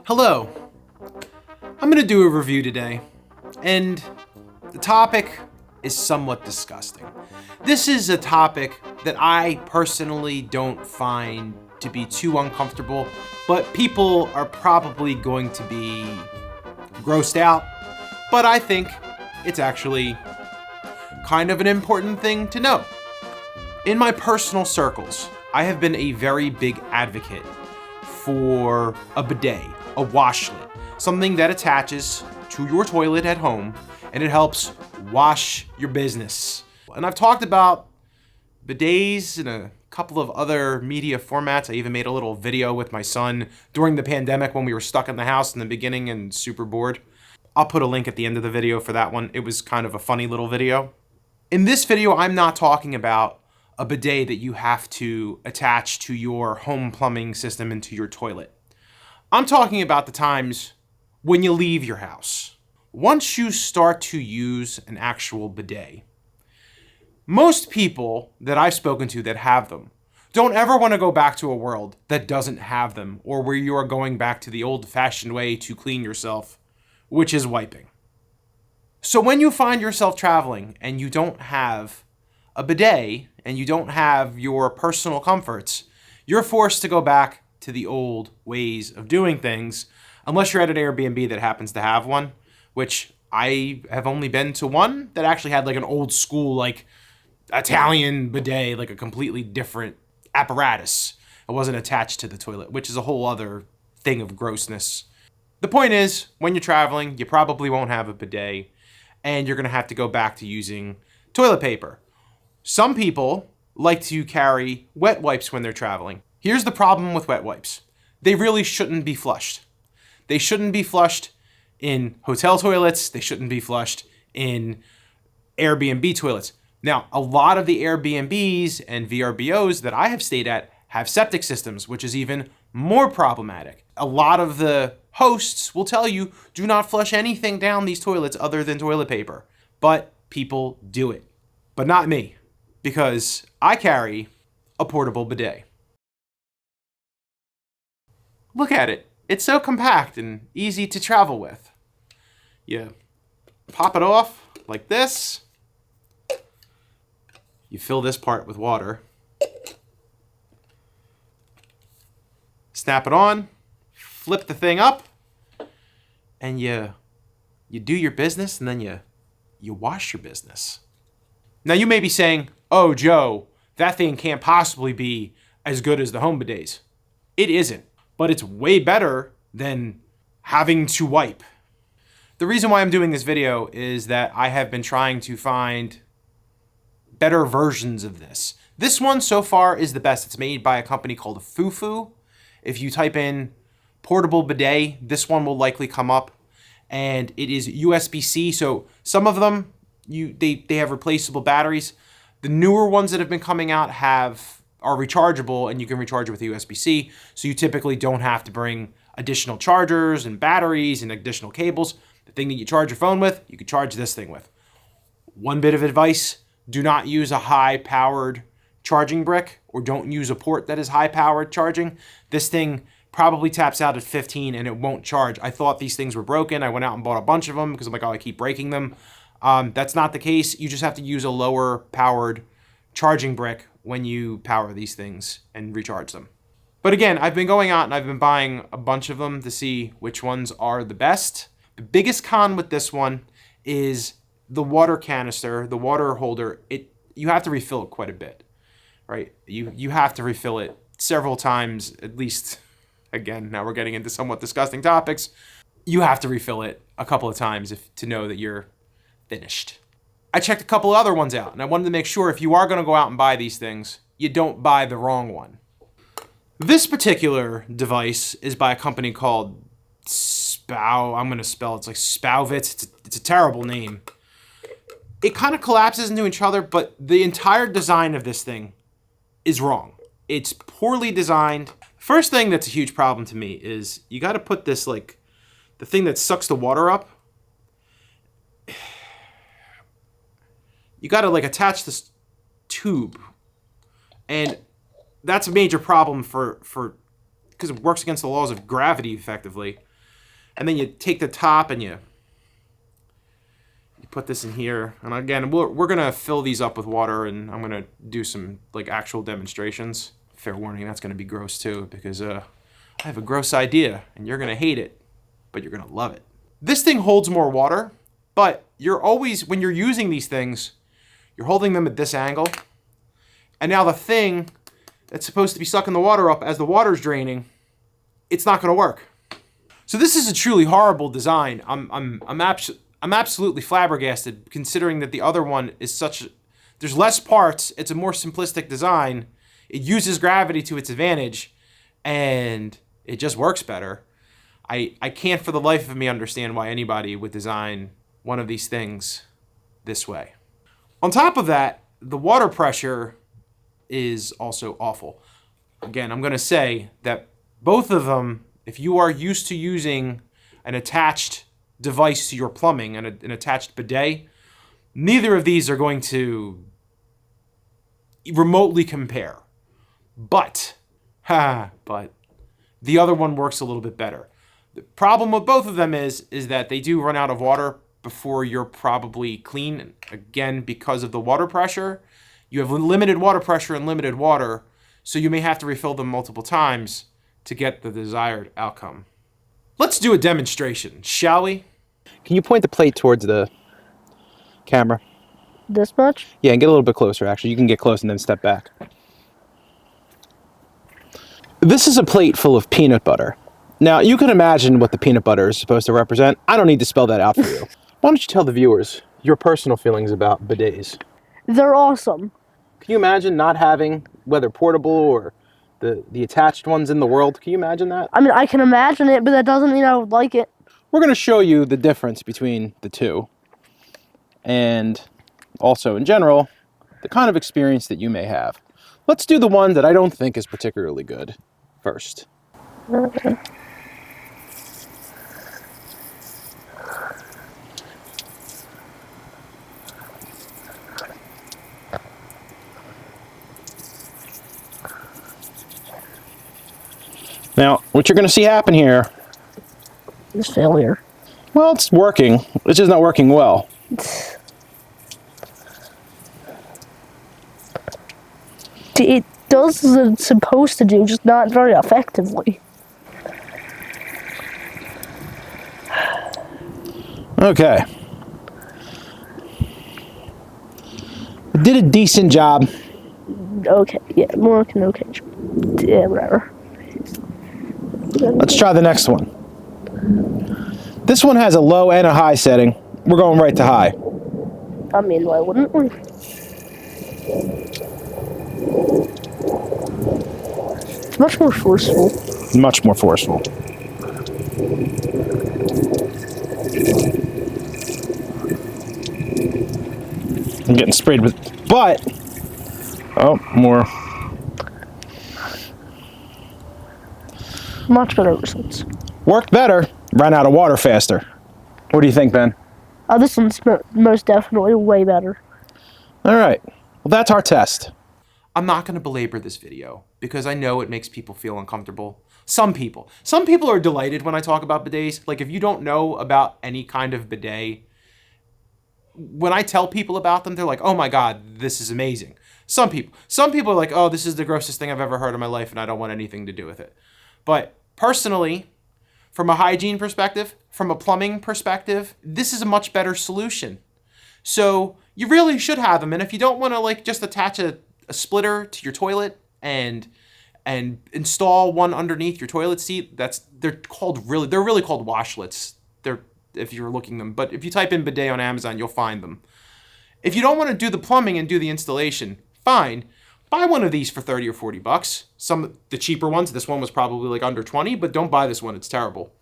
Hello, I'm going to do a review today, and the topic is somewhat disgusting. This is a topic that I personally don't find to be too uncomfortable, but people are probably going to be grossed out, but I think it's actually kind of an important thing to know. In my personal circles, I have been a very big advocate for a bidet, a washlet, something that attaches to your toilet at home and it helps wash your business. And I've talked about bidets in a couple of other media formats. I even made a little video with my son during the pandemic when we were stuck in the house in the beginning and super bored. I'll put a link at the end of the video for that one. It was kind of a funny little video. In this video, I'm not talking about a bidet that you have to attach to your home plumbing system into your toilet. I'm talking about the times when you leave your house. Once you start to use an actual bidet, most people that I've spoken to that have them don't ever want to go back to a world that doesn't have them, or where you are going back to the old-fashioned way to clean yourself, which is wiping. So when you find yourself traveling and you don't have a bidet and you don't have your personal comforts, you're forced to go back to the old ways of doing things, unless you're at an Airbnb that happens to have one, which I have only been to one that actually had like an old school, like Italian bidet, like a completely different apparatus. It wasn't attached to the toilet, which is a whole other thing of grossness. The point is, when you're traveling, you probably won't have a bidet and you're gonna have to go back to using toilet paper. Some people like to carry wet wipes when they're traveling. Here's the problem with wet wipes. They really shouldn't be flushed. They shouldn't be flushed in hotel toilets. They shouldn't be flushed in Airbnb toilets. Now, a lot of the Airbnbs and VRBOs that I have stayed at have septic systems, which is even more problematic. A lot of the hosts will tell you, do not flush anything down these toilets other than toilet paper. But people do it. But not me, because I carry a portable bidet. Look at it. It's so compact and easy to travel with. You pop it off like this. You fill this part with water. Snap it on, flip the thing up, and you do your business, and then you wash your business. Now you may be saying, oh, Joe, that thing can't possibly be as good as the home bidets. It isn't, but it's way better than having to wipe. The reason why I'm doing this video is that I have been trying to find better versions of this. This one so far is the best. It's made by a company called Fufu. If you type in portable bidet, this one will likely come up, and it is USB-C. So some of them, they have replaceable batteries. The newer ones that have been coming out are rechargeable, and you can recharge it with USB-C. So you typically don't have to bring additional chargers and batteries and additional cables. The thing that you charge your phone with, you can charge this thing with. One bit of advice: do not use a high-powered charging brick, or don't use a port that is high-powered charging. This thing probably taps out at 15 and it won't charge. I thought these things were broken. I went out and bought a bunch of them because I'm like, oh, I keep breaking them. That's not the case. You just have to use a lower-powered charging brick when you power these things and recharge them. But again, I've been going out and I've been buying a bunch of them to see which ones are the best. The biggest con with this one is the water canister, the water holder. You have to refill it quite a bit, right? You have to refill it several times, at least. Again, now we're getting into somewhat disgusting topics. You have to refill it a couple of times to know that you're finished. I checked a couple of other ones out, and I wanted to make sure if you are going to go out and buy these things, you don't buy the wrong one. This particular device is by a company called I'm going to spell it. It's like Spowvitz. It's a terrible name. It kind of collapses into each other, but the entire design of this thing is wrong. It's poorly designed. First thing that's a huge problem to me is you got to put this, like, the thing that sucks the water up. You got to, like, attach this tube. And that's a major problem for because it works against the laws of gravity effectively. And then you take the top and you put this in here. And again, we're gonna fill these up with water, and I'm gonna do some like actual demonstrations. Fair warning, that's gonna be gross too, because I have a gross idea and you're gonna hate it, but you're gonna love it. This thing holds more water, but you're always, when you're using these things, you're holding them at this angle. And now the thing that's supposed to be sucking the water up as the water's draining, it's not gonna work. So this is a truly horrible design. I'm absolutely flabbergasted, considering that the other one is there's less parts, it's a more simplistic design, it uses gravity to its advantage, and it just works better. I can't for the life of me understand why anybody would design one of these things this way. On top of that, the water pressure is also awful. Again, I'm gonna say that both of them, if you are used to using an attached device to your plumbing and an attached bidet, neither of these are going to remotely compare. But the other one works a little bit better. The problem with both of them is that they do run out of water before you're probably clean. Again, because of the water pressure, you have limited water pressure and limited water, so you may have to refill them multiple times to get the desired outcome. Let's do a demonstration, shall we? Can you point the plate towards the camera? This much? Yeah, and get a little bit closer, actually. You can get close and then step back. This is a plate full of peanut butter. Now, you can imagine what the peanut butter is supposed to represent. I don't need to spell that out for you. Why don't you tell the viewers your personal feelings about bidets? They're awesome. Can you imagine not having, whether portable or the attached ones in the world? Can you imagine that? I mean, I can imagine it, but that doesn't mean I would like it. We're going to show you the difference between the two, and also, in general, the kind of experience that you may have. Let's do the one that I don't think is particularly good first. Okay. Now, what you're going to see happen here... It's failure. Well, it's working. It's just not working well. It does what it's supposed to do, just not very effectively. Okay. It did a decent job. Okay, yeah, more like an okay. Yeah, whatever. Let's try the next one. This one has a low and a high setting. We're going right to high. I mean, why wouldn't we? It's much more forceful. Much more forceful. I'm getting sprayed with, but, oh, more. Much better results. Worked better, ran out of water faster. What do you think, Ben? This one's most definitely way better. All right, well, that's our test. I'm not going to belabor this video because I know it makes people feel uncomfortable. Some people are delighted when I talk about bidets. Like, if you don't know about any kind of bidet, when I tell people about them, they're like, oh my God, this is amazing. Some people are like, oh, this is the grossest thing I've ever heard in my life and I don't want anything to do with it. But personally, from a hygiene perspective, from a plumbing perspective, this is a much better solution. So you really should have them. And if you don't want to like just attach a splitter to your toilet and install one underneath your toilet seat, they're really called washlets. If you're looking them, but if you type in bidet on Amazon, you'll find them. If you don't want to do the plumbing and do the installation, fine. Buy one of these for 30 or 40 bucks. The cheaper ones, this one was probably like under 20, but don't buy this one, it's terrible.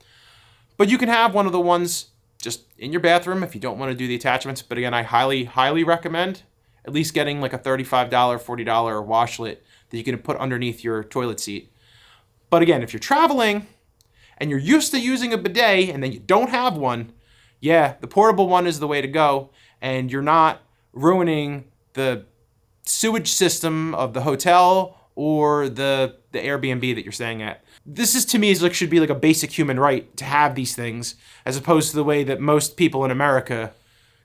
But you can have one of the ones just in your bathroom if you don't want to do the attachments. But again, I highly, highly recommend at least getting like a $35, $40 washlet that you can put underneath your toilet seat. But again, if you're traveling and you're used to using a bidet and then you don't have one, yeah, the portable one is the way to go. And you're not ruining the sewage system of the hotel or the the Airbnb that you're staying at. This is, to me, should be like a basic human right to have these things, as opposed to the way that most people in America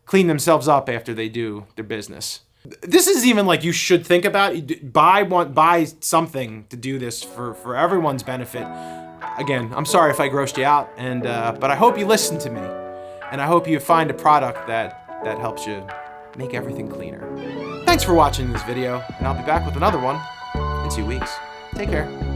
clean themselves up after they do their business. This is even like you should think about. Buy something to do this for everyone's benefit. Again, I'm sorry if I grossed you out, but I hope you listen to me, and I hope you find a product that helps you make everything cleaner. Thanks for watching this video, and I'll be back with another one in 2 weeks. Take care.